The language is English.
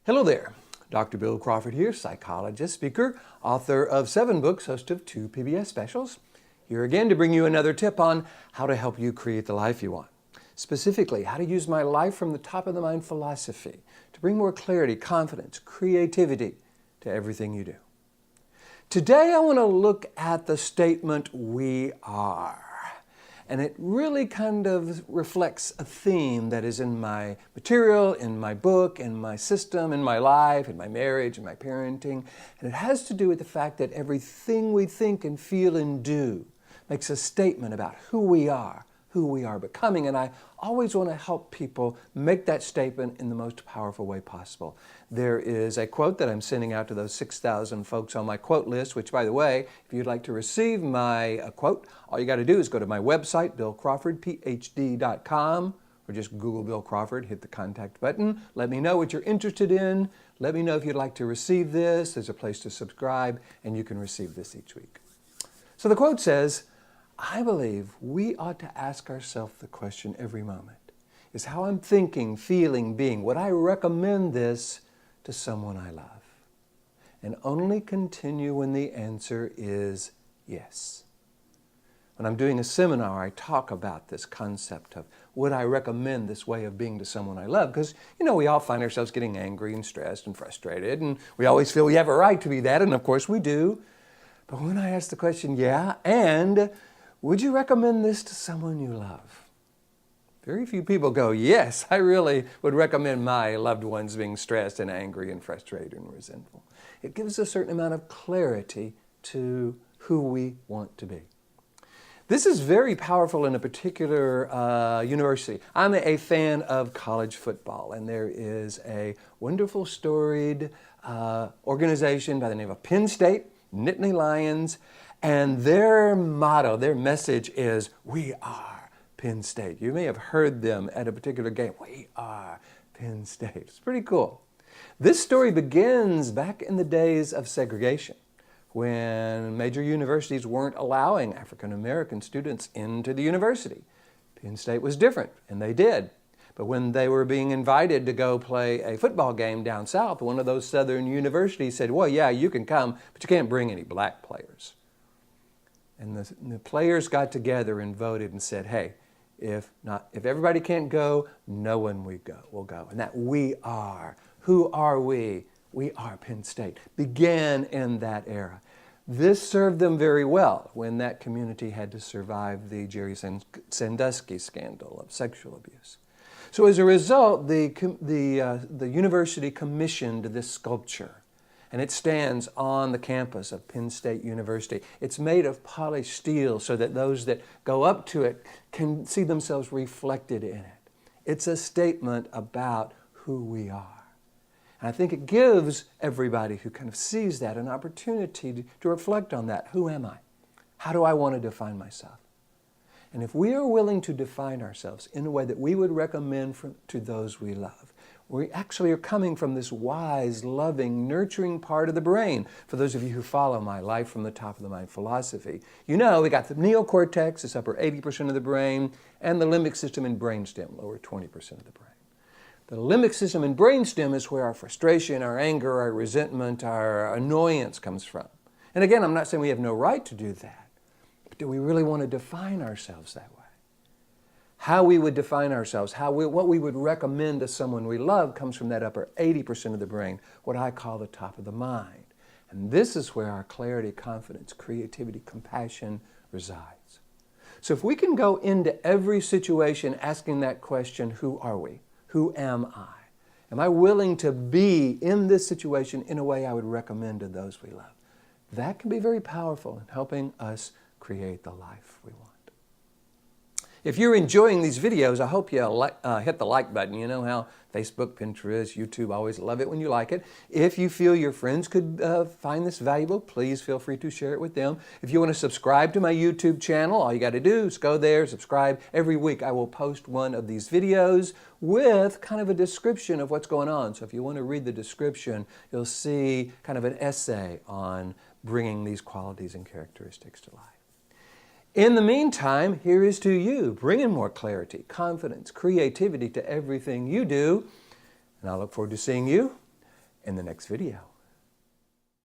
Hello there. Dr. Bill Crawford here, psychologist, speaker, author of 7 books, host of 2 PBS specials. Here again to bring you another tip on how to help you create the life you want. Specifically, how to use my life from the top of the mind philosophy to bring more clarity, confidence, creativity to everything you do. Today I want to look at the statement, we are. And it really kind of reflects a theme that is in my material, in my book, in my system, in my life, in my marriage, in my parenting. And it has to do with the fact that everything we think and feel and do makes a statement about who we are becoming. And I always want to help people make that statement in the most powerful way possible. There is a quote that I'm sending out to those 6,000 folks on my quote list, which, by the way, if you'd like to receive my quote, all you got to do is go to my website, billcrawfordphd.com, or just Google Bill Crawford, hit the contact button. Let me know what you're interested in. Let me know if you'd like to receive this. There's a place to subscribe, and you can receive this each week. So the quote says, I believe we ought to ask ourselves the question every moment, is how I'm thinking, feeling, being, would I recommend this to someone I love? And only continue when the answer is yes. When I'm doing a seminar, I talk about this concept of, would I recommend this way of being to someone I love? Because, we all find ourselves getting angry and stressed and frustrated, and we always feel we have a right to be that, and of course we do. But when I ask the question, yeah, and would you recommend this to someone you love? Very few people go, yes, I really would recommend my loved ones being stressed and angry and frustrated and resentful. It gives a certain amount of clarity to who we want to be. This is very powerful in a particular university. I'm a fan of college football, and there is a wonderful, storied organization by the name of Penn State, Nittany Lions, and their motto, their message is, we are Penn State. You may have heard them at a particular game. We are Penn State. It's pretty cool. This story begins back in the days of segregation, when major universities weren't allowing African American students into the university. Penn State was different, and they did. But when they were being invited to go play a football game down south, one of those southern universities said, well, yeah, you can come, but you can't bring any black players. And the players got together and voted and said, hey, if everybody can't go, no one will go. And that we are. Who are we? We are Penn State. Began in that era. This served them very well when that community had to survive the Jerry Sandusky scandal of sexual abuse. So as a result, the university commissioned this sculpture. And it stands on the campus of Penn State University. It's made of polished steel so that those that go up to it can see themselves reflected in it. It's a statement about who we are. And I think it gives everybody who kind of sees that an opportunity to reflect on that. Who am I? How do I want to define myself? And if we are willing to define ourselves in a way that we would recommend to those we love, we actually are coming from this wise, loving, nurturing part of the brain. For those of you who follow my life from the top of the mind philosophy, we got the neocortex, this upper 80% of the brain, and the limbic system and brainstem, lower 20% of the brain. The limbic system and brainstem is where our frustration, our anger, our resentment, our annoyance comes from. And again, I'm not saying we have no right to do that, but do we really want to define ourselves that way? How we would define ourselves, what we would recommend to someone we love comes from that upper 80% of the brain, what I call the top of the mind. And this is where our clarity, confidence, creativity, compassion resides. So if we can go into every situation asking that question, who are we? Who am I? Am I willing to be in this situation in a way I would recommend to those we love? That can be very powerful in helping us create the life we want. If you're enjoying these videos, I hope you hit the like button. You know how Facebook, Pinterest, YouTube always love it when you like it. If you feel your friends could find this valuable, please feel free to share it with them. If you want to subscribe to my YouTube channel, all you got to do is go there, subscribe. Every week I will post one of these videos with kind of a description of what's going on. So if you want to read the description, you'll see kind of an essay on bringing these qualities and characteristics to life. In the meantime, here is to you, bringing more clarity, confidence, creativity to everything you do. And I look forward to seeing you in the next video.